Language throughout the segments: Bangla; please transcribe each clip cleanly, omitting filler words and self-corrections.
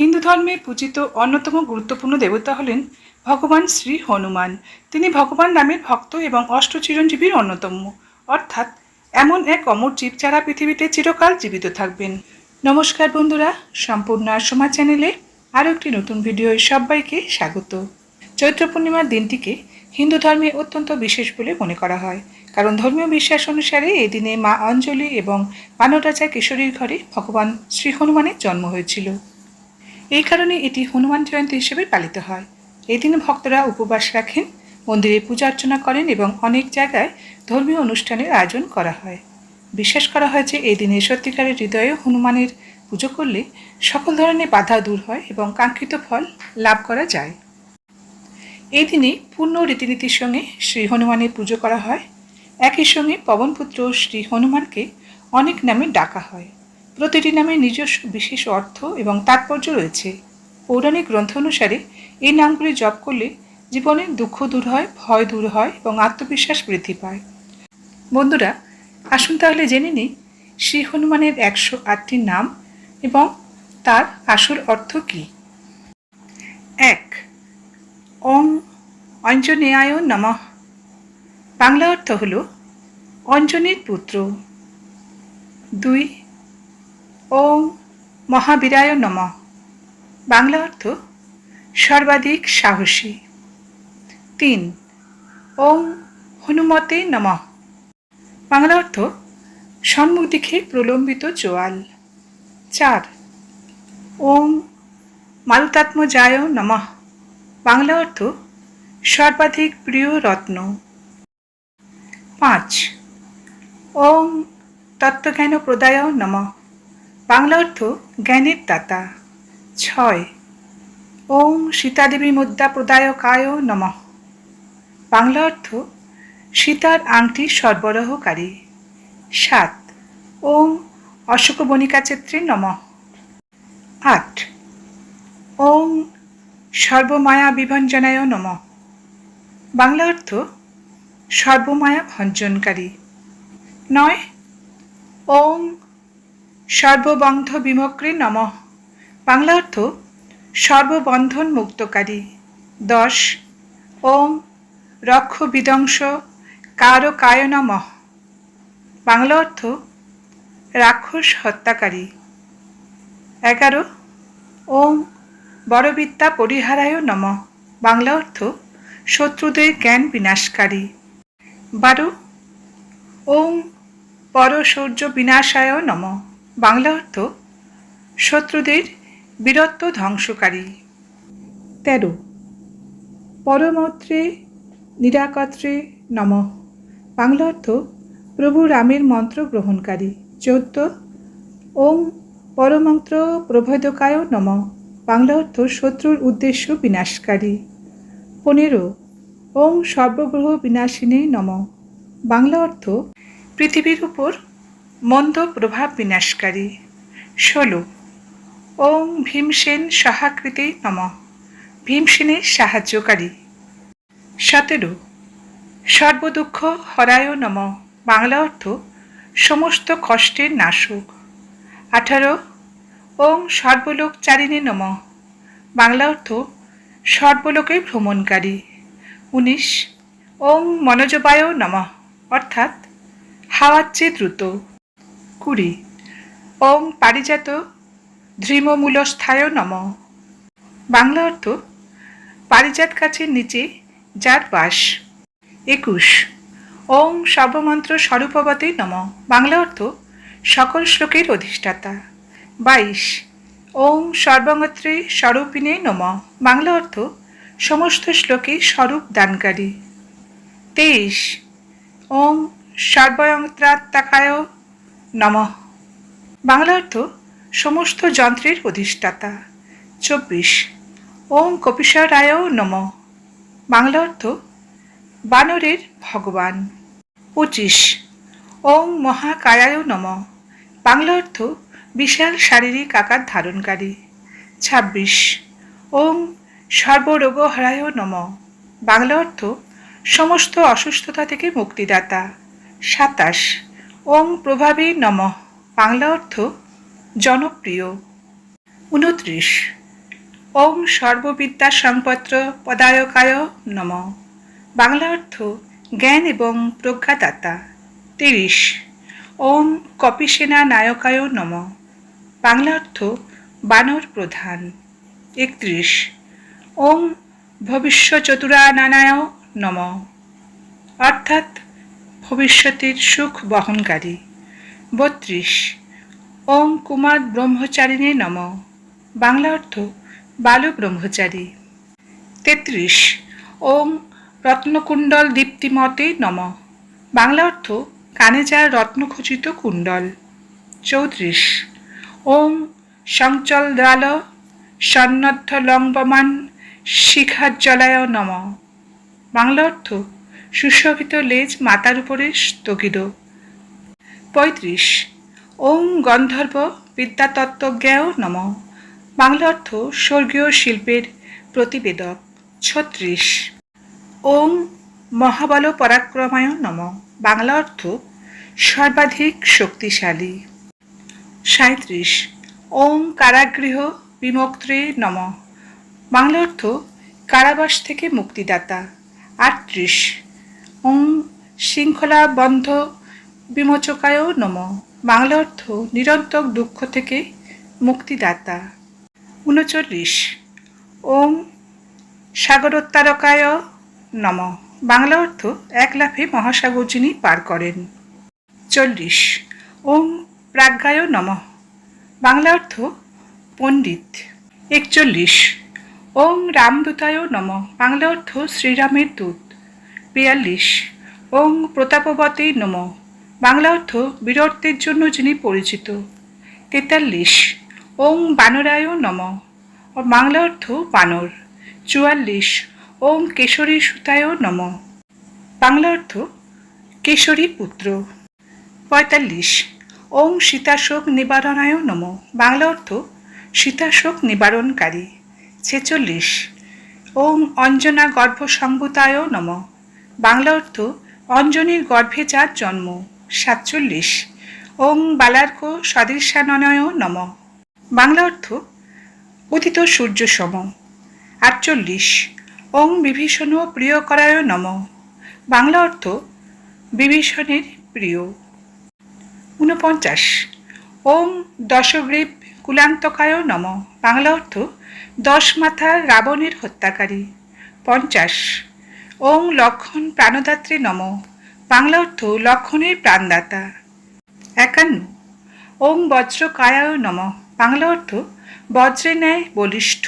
হিন্দু ধর্মে পূজিত অন্যতম গুরুত্বপূর্ণ দেবতা হলেন ভগবান শ্রী হনুমান। তিনি ভগবান রামের ভক্ত এবং অষ্টচিরঞ্জীবীর অন্যতম, অর্থাৎ এমন এক অমর জীব যারা পৃথিবীতে চিরকাল জীবিত থাকবেন। নমস্কার বন্ধুরা, সম্পূর্ণ আসমা চ্যানেলে আরও একটি নতুন ভিডিওয় সবাইকে স্বাগত। চৈত্র পূর্ণিমার দিনটিকে হিন্দু ধর্মে অত্যন্ত বিশেষ বলে মনে করা হয়, কারণ ধর্মীয় বিশ্বাস অনুসারে এই দিনে মা অঞ্জলি এবং বানর রাজা কেশরীর ঘরে ভগবান শ্রী হনুমানের জন্ম হয়েছিল। এই কারণে এটি হনুমান জয়ন্তী হিসেবে পালিত হয়। এই দিনে ভক্তরা উপবাস রাখেন, মন্দিরে পূজা অর্চনা করেন এবং অনেক জায়গায় ধর্মীয় অনুষ্ঠানের আয়োজন করা হয়। বিশ্বাস করা হয় যে এই দিনে সত্যিকারের হৃদয়ে হনুমানের পুজো করলে সকল ধরনের বাধা দূর হয় এবং কাঙ্ক্ষিত ফল লাভ করা যায়। এই দিনে পূর্ণ রীতিনীতির সঙ্গে শ্রী হনুমানের পুজো করা হয়। একই সঙ্গে পবনপুত্র শ্রী হনুমানকে অনেক নামে ডাকা হয়। প্রতিটি নামে নিজস্ব বিশেষ অর্থ এবং তাৎপর্য রয়েছে। পৌরাণিক গ্রন্থ অনুসারে এই নামগুলি জপ করলে জীবনের দুঃখ দূর হয়, ভয় দূর হয় এবং আত্মবিশ্বাস বৃদ্ধি পায়। বন্ধুরা, আসুন তাহলে জেনে নিই শ্রী হনুমানের 108টি নাম এবং তার আসল অর্থ কী। 1. ওং অঞ্জনেয়ায় নমঃ। বাংলা অর্থ হল অঞ্জনের পুত্র। 2. ওং মহাবীরায় নমঃ। বাংলা অর্থ সর্বাধিক সাহসী। 3. ওং হনুমতে নমঃ। বাংলা অর্থ সম্মুখ দিকে প্রলম্বিত চোয়াল। 4. ওং মালুতাত্মজায় নমঃ। বাংলা অর্থ সর্বাধিক প্রিয় রত্ন। 5. ওং তত্ত্বজ্ঞান প্রদায় নমঃ। বাংলা অর্থ জ্ঞানের দাতা। 6. ওং সীতাদেবী মুদ্রা প্রদায়কায় নমঃ। বাংলা অর্থ সীতার আংটি সরবরাহকারী। 7. ওং অশোকবনিকা চিত্রে নমঃ। 8. ওং সর্বমায়া বিভঞ্জনায় নমঃ। বাংলা অর্থ সর্বমায়া ভঞ্জনকারী। 9. ওং সর্ববন্ধ বিমক্রে নমঃ। বাংলা অর্থ সর্ববন্ধন মুক্তকারী। 10. ওং রক্ষ বিধ্বংস কারকায় নমঃ। বাংলা অর্থ রাক্ষস হত্যাকারী। 11. ওং বড়বিদ্যা পরিহারায় নমঃ। বাংলা অর্থ শত্রুদের জ্ঞান বিনাশকারী। 12. ওং পরশৌর্য বিনাশায় নমঃ। বাংলা অর্থ শত্রুদের বীরত্ব ধ্বংসকারী। 13. পরমত্রে নিরাকত্রে নমঃ। বাংলা অর্থ প্রভু রামের মন্ত্র গ্রহণকারী। 14. ওং পরমন্ত্র প্রভেদকায় নমঃ। বাংলা অর্থ শত্রুর উদ্দেশ্য বিনাশকারী। 15. ওং সর্বগ্রহ বিনাশিনে নমঃ। বাংলা অর্থ পৃথিবীর উপর মন্দ প্রভাব বিনাশকারী। 16. ওং ভীমসেন সহাকৃতে নমঃ। ভীমসেনের সাহায্যকারী। 17. সর্বদুঃখ হরায় নমঃ। বাংলা অর্থ সমস্ত কষ্টের নাশক। 18. ওং সর্বলোকচারিণে নমঃ। বাংলা অর্থ সর্বলোকে ভ্রমণকারী। 19. ওং মনোজবায় নমঃ, অর্থাৎ হাওয়ার চেয়ে দ্রুত। 20. ওং পারিজাত ধ্রিমমূলস্থায় নমঃ। বাংলা অর্থ পারিজাত গাছের নিচে যার বাস। 21. ওং সর্বমন্ত্র স্বরূপবতে নমঃ। বাংলা অর্থ সকল শ্লোকের অধিষ্ঠাতা। 22. ওং সর্বমন্ত্রে স্বরূপিণে নমঃ। বাংলা অর্থ সমস্ত শ্লোকে স্বরূপ দানকারী। 23. ওং সর্বয়ন্ত্রাত্মাকায় নমঃ। বাংলা অর্থ সমস্ত যন্ত্রের অধিষ্ঠাতা। 24. ওং কপিশ্বরায় নমঃ। বাংলা অর্থ বানরের ভগবান। 25. ওং মহাকায়ায় নমঃ। বাংলা অর্থ বিশাল শারীরিক আকার ধারণকারী। 26. ওং সর্বরোগহরায় নমঃ। বাংলা অর্থ সমস্ত অসুস্থতা থেকে মুক্তিদাতা। 27. ওং প্রভাবী নমঃ। বাংলা অর্থ জনপ্রিয়। 29. ওম সর্ববিদ্যা সংপত্র পদায়কায় নমঃ। বাংলা অর্থ জ্ঞান এবং প্রজ্ঞাদাতা। 30। ওম কপিসেনা নায়কায় নমঃ। বাংলা অর্থ বানর প্রধান। 31। ওম ভবিষ্যচতুরানানায় নমঃ, অর্থাৎ ভবিষ্যতের সুখ বহনকারী। 32। ওম কুমার ব্রহ্মচারিণে নমঃ। বাংলা অর্থ বালু ব্রহ্মচারী। 33। ওম রত্নকুণ্ডল দীপ্তিমতে নমঃ। বাংলা অর্থ কানে যার রত্নখচিত কুণ্ডল। 34। ওম সংচল দ্রাল সন্নদ্ধ লম্বমান শিখাজ্জলায় নমঃ। বাংলা অর্থ সুশোভিত লেজ মাথার উপরে স্থগিত। 35। ওম গন্ধর্ব বিদ্যাতত্ত্বজ্ঞায় নমঃ। বাংলা অর্থ স্বর্গীয় শিল্পের প্রতিবেদক। 36। ওম মহাবল পরাক্রমায় নমঃ। বাংলা অর্থ সর্বাধিক শক্তিশালী। 37। ওম কারাগৃহ বিমোক্ত্রে নমঃ। বাংলা অর্থ কারাবাস থেকে মুক্তিদাতা। 38। ওম শৃঙ্খলা বন্ধ বিমোচকায় নমঃ। বাংলা অর্থ নিরন্তর দুঃখ থেকে মুক্তিদাতা। 39। ওম সাগরোত্তারকায় নমঃ। বাংলা অর্থ এক লাফে মহাসাগর যিনি পার করেন। 40। ওম প্রাজ্ঞায় নমঃ। বাংলা অর্থ পণ্ডিত। 41। ওম রামদূতায় নমঃ। বাংলা অর্থ শ্রীরামের দূত। 42। ওম প্রতাপবতে নমঃ। বাংলা অর্থ বীরত্বের জন্য যিনি পরিচিত। 43। ওম বানরায় নমঃ। বাংলা অর্থ বানর। 44। ওম কেশরী সুতায় নমঃ। বাংলা অর্থ কেশরী পুত্র। 45। ওম সীতাশোক নিবারণায় নমঃ। বাংলা অর্থ সীতাশোক নিবারণকারী। 46। ওম অঞ্জনা গর্ভসম্ভূতায় নমঃ। বাংলা অর্থ অঞ্জনীর গর্ভে যার জন্ম। 47। ওম বালার্ক সদৃশাননায় নমঃ। বাংলা অর্থ উদিত সূর্য সম। 48। ওম বিভীষণ প্রিয়করায় নমঃ। বাংলা অর্থ বিভীষণের প্রিয়। 49। ওম দশগ্রীব কুলান্তকায় নমঃ। বাংলা অর্থ 10 মাথার রাবণের হত্যাকারী। 50। ওম লক্ষণ প্রাণদাত্রী নমঃ। বাংলা অর্থ লক্ষণের প্রাণদাতা। 51। ওম বজ্রকায়ায় নমঃ। বাংলা অর্থ বজ্রের ন্যায় বলিষ্ঠ।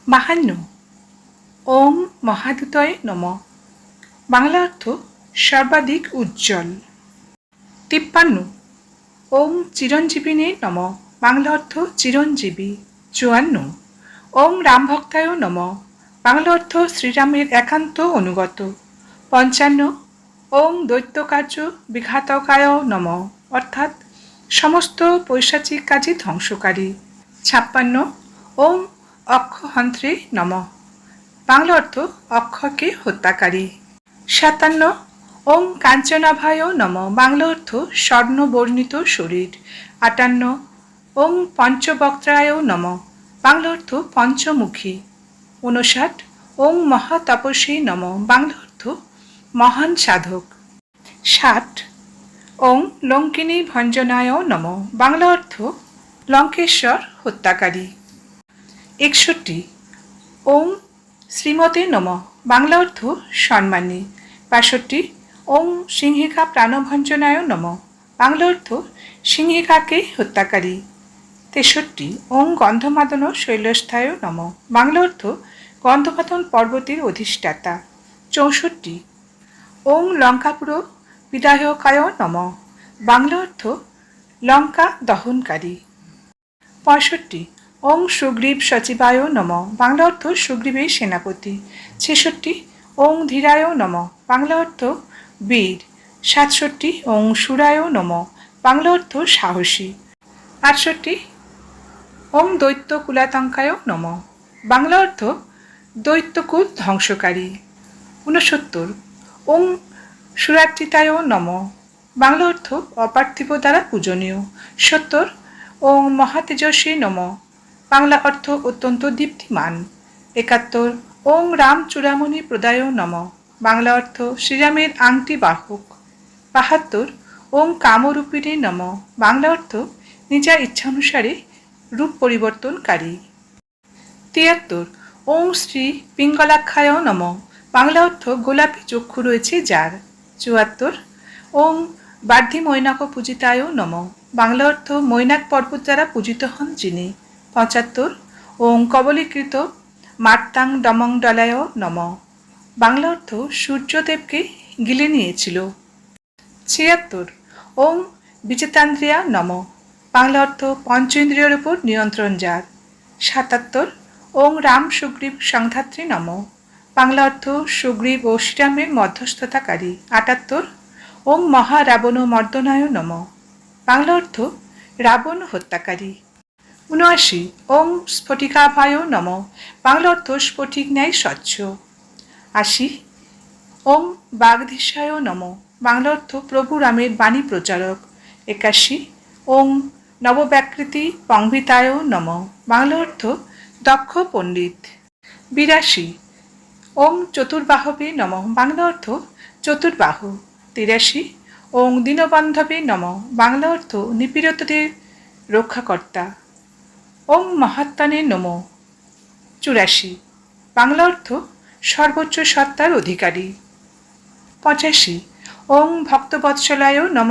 52। ওম মহাদূতয়ে নমঃ। বাংলা অর্থ সর্বাধিক উজ্জ্বল। 53। ওম চিরঞ্জীবিনে নমঃ। বাংলা অর্থ চিরঞ্জীবী। 54। ওম রামভক্তায় নমঃ। বাংলা অর্থ শ্রীরামের একান্ত অনুগত। 55। ওম দৈত্যকার্য বিঘাতকায় নমঃ, অর্থাৎ সমস্ত পৈশাচিক কাজে ধ্বংসকারী। 56। ওম অক্ষহন্ত্রে নমঃ। বাংলা অর্থ অক্ষকে হত্যাকারী। 57। ওম কাঞ্চনাভায় নমঃ। বাংলা অর্থ স্বর্ণবর্ণিত শরীর। 58। ওম পঞ্চবক্ত্রায় নমঃ। বাংলা অর্থ পঞ্চমুখী। 59। ওম মহাতপস্বী নমঃ। বাংলা অর্থ মহান সাধক। 60। ওম লঙ্কিনী ভঞ্জনায় নমঃ। বাংলা অর্থ লঙ্কেশ্বর হত্যাকারী। 61। ওম শ্রীমতে নমঃ। বাংলা অর্থ সম্মানী। 62। ওম সিংহিকা প্রাণভঞ্জনায় নমঃ। বাংলা অর্থ সিংহিকাকে হত্যাকারী। 63। ওম গন্ধমাদন শৈলস্থায় নমঃ। বাংলা অর্থ গন্ধমাদন পর্বতের অধিষ্ঠাতা। 64। ওম লঙ্কাপুর বিদায়কায় নমঃ। বাংলা অর্থ লঙ্কা দহনকারী। 65। ওম সুগ্রীব সচিবায় নমঃ। বাংলা অর্থ সুগ্রীবের সেনাপতি। 66। ওম ধীরায় নমঃ। বাংলা অর্থ বীর। 67। ওম সুরায় নমঃ। বাংলা অর্থ সাহসী। 68। ওম দৈত্য কুলাতঙ্কায় নমঃ। বাংলা অর্থ দৈত্যকুল ধ্বংসকারী। 69। ওম সুরার্চিতায় নমঃ। বাংলা অর্থ অপার্থিব দ্বারা পূজনীয়। 70। ওম মহাতেজস্বী নমঃ। বাংলা অর্থ অত্যন্ত দীপ্তিমান। 71 ওং রাম চূড়ামণি প্রদায় নম, বাংলা অর্থ শ্রীরামের আংটি বাহক। 72 ওং কামরূপিণী নম, বাংলা অর্থ নিজা ইচ্ছানুসারে রূপ পরিবর্তনকারী। 73 ওং শ্রী পিঙ্গলাক্ষায় নম, বাংলা অর্থ গোলাপী চক্ষু রয়েছে যার। 74 ওং বার্ধি মৈনাক পূজিতায় নম, বাংলা অর্থ মৈনাক পর্বত দ্বারা পূজিত হন যিনি। 75 ওং কবলীকৃত মার্তাং ডমং ডলায় নম, বাংলা অর্থ সূর্যদেবকে গিলে নিয়েছিল। 76 ওং বিচিতান্দ্রিয়া নম, বাংলা অর্থ পঞ্চেন্দ্রিয়ের উপর নিয়ন্ত্রণ যার। 77 ওং রাম সুগ্রীব সংধাত্রী নম, বাংলা অর্থ সুগ্রীব ও শ্রীরামের মধ্যস্থতাকারী। 78 ওং মহা রাবণ মর্দনায় নম, বাংলা অর্থ রাবণ হত্যাকারী। 79 ওং স্ফটিকাভায় নম, বাংলা অর্থ স্ফটিক ন্যায় স্বচ্ছ। 80 ওং বাগধীশায় নম, বাংলা অর্থ প্রভু রামের বাণী প্রচারক। 81 ওং নবব্যাকৃতি পংভিতায় নম, বাংলা অর্থ দক্ষ পণ্ডিত। 82 ওং চতুর্বাহবে নম, বাংলা অর্থ চতুর্বাহু। 83 ওং দীনবন্ধবে নম, বাংলা অর্থ নিপীড়িতদের রক্ষাকর্তা। ওং মহাত্মানে নম। 84 বাংলা অর্থ সর্বোচ্চ সত্তার অধিকারী। 85 ওং ভক্তবৎসলায় নম,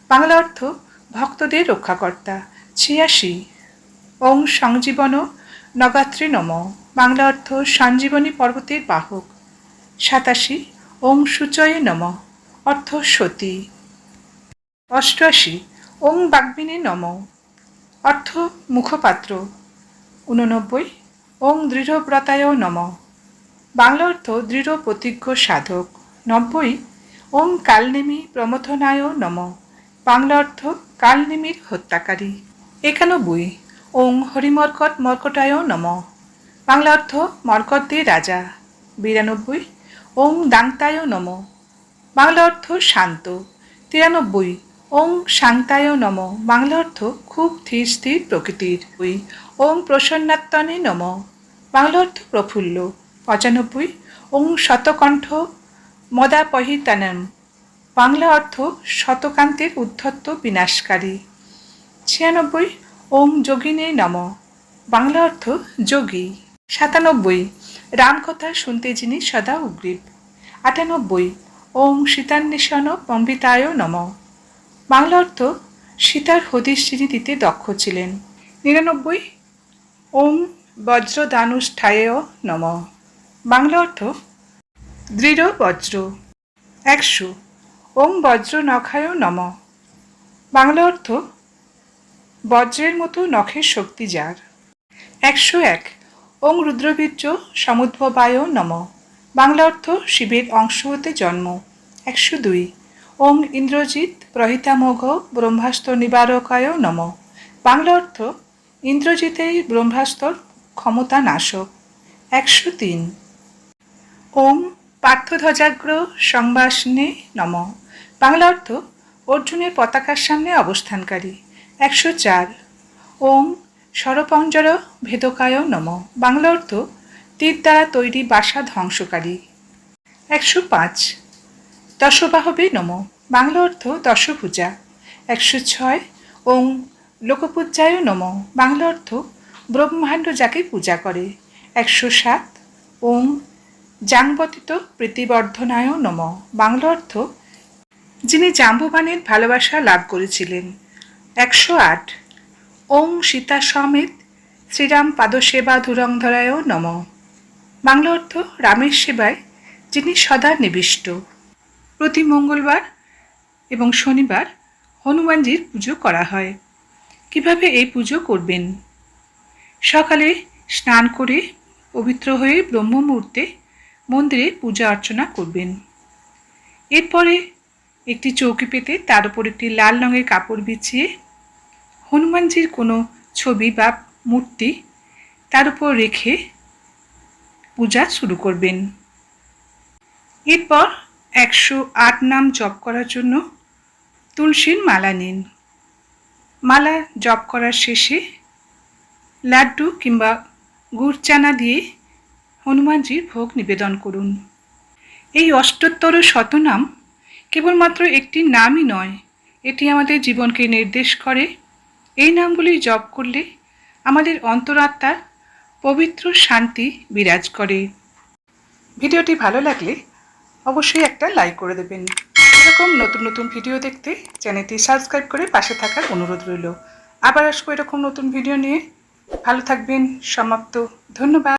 বাংলা অর্থ ভক্তদের রক্ষাকর্তা। 86 ওং সংজীবন নগাত্রে নম, বাংলা অর্থ সঞ্জীবনী পর্বতের বাহক। 87 ওং সূচয়ে নম, অর্থ সতী। 88 ওং বাগ্মিনে নম, অর্থ মুখপাত্র। 89 ওং দৃঢ়ব্রতায় নম, বাংলা অর্থ দৃঢ় প্রতিজ্ঞ সাধক। 90 ওং কালনেমি প্রমথনায় নম, বাংলা অর্থ কালনেমির হত্যাকারী। 91 ওং হরিমর্কট মর্কটায় নম, বাংলা অর্থ মর্কটদের রাজা। 92 ওং দাংতায় নম, বাংলা অর্থ শান্ত। 93 ওং শান্তায় নম, বাংলা অর্থ খুব ধীর স্থির প্রকৃতির। ওং প্রসন্নাত্মনে নম, বাংলা অর্থ প্রফুল্ল। 95 ওং শতকণ্ঠ মদাপহিতানম, বাংলা অর্থ শতকান্তের উদ্ধত্ত বিনাশকারী। 96 ওং যোগিনে নম, বাংলা অর্থ যোগী। 97 রামকথা শুনতে যিনি সদা উগ্রীব। 98 ওং সীতান্বেষণ পম্বিতায় নম, বাংলা অর্থ সীতার হদিশ যিনি দিতে দক্ষ ছিলেন। 99 ওং বজ্রদানুষ্ঠায় নম, বাংলা অর্থ দৃঢ় বজ্র। 100 ওং বজ্র নখায় নম, বাংলা অর্থ বজ্রের মতো নখের শক্তি যার। 101 ওং রুদ্রবীর্য সমুদ্ভবায় নম, বাংলা অর্থ শিবের অংশ হতে জন্ম। 102 ওং ইন্দ্রজিৎ প্রহিতামোঘ ব্রহ্মাস্ত্র নিবারকায় নম, বাংলা অর্থ ইন্দ্রজিতের ব্রহ্মাস্ত্র ক্ষমতা নাশক। 103 ওং পার্থধ্বজাগ্র সংবাসনে নম, বাংলা অর্থ অর্জুনের পতাকার সামনে অবস্থানকারী। 104 ওং স্বরপঞ্জর ভেদকায় নম, বাংলা অর্থ তীর দ্বারা তৈরি বাসা ধ্বংসকারী। 105 দশবাহবে নম, বাংলা অর্থ দশভুজা। 106 ওং লোকপূজ্যায় নম, বাংলা অর্থ ব্রহ্মাণ্ড যাকে পূজা করে। 107 ওং জাংবতিত প্রীতিবর্ধনায় নম, বাংলা অর্থ যিনি জাম্বুবানের ভালোবাসা লাভ করেছিলেন। 108 ওং সীতা সমেত শ্রীরাম পাদসেবা ধুরংধরায় নম, বাংলা অর্থ রামের সেবায় যিনি সদা নিবিষ্ট। প্রতি মঙ্গলবার এবং শনিবার হনুমানজির পুজো করা হয়। কিভাবে এই পুজো করবেন? সকালে স্নান করে পবিত্র হয়ে ব্রহ্ম মুহূর্তে মন্দিরে পূজা অর্চনা করবেন। এরপরে একটি চৌকি পেতে তার উপর একটি লাল রঙের কাপড় বিছিয়ে হনুমানজির কোনো ছবি বা মূর্তি তার উপর রেখে পূজা শুরু করবেন। এরপর 108 নাম জপ করার জন্য তুলসীর মালা নিন। মালা জপ করার শেষে লাড্ডু কিংবা গুড় চানা দিয়ে হনুমানজির ভোগ নিবেদন করুন। এই অষ্টোত্তর শতনাম কেবলমাত্র একটি নামই নয়, এটি আমাদের জীবনকে নির্দেশ করে। এই নামগুলি জপ করলে আমাদের অন্তরাত্মার পবিত্র শান্তি বিরাজ করে। ভিডিওটি ভালো লাগলে অবশ্যই একটা লাইক করে দেবেন। এরকম নতুন নতুন ভিডিও দেখতে চ্যানেলটি সাবস্ক্রাইব করে পাশে থাকার অনুরোধ রইল। আবার আসবো এরকম নতুন ভিডিও নিয়ে। ভালো থাকবেন। সমাপ্ত। ধন্যবাদ।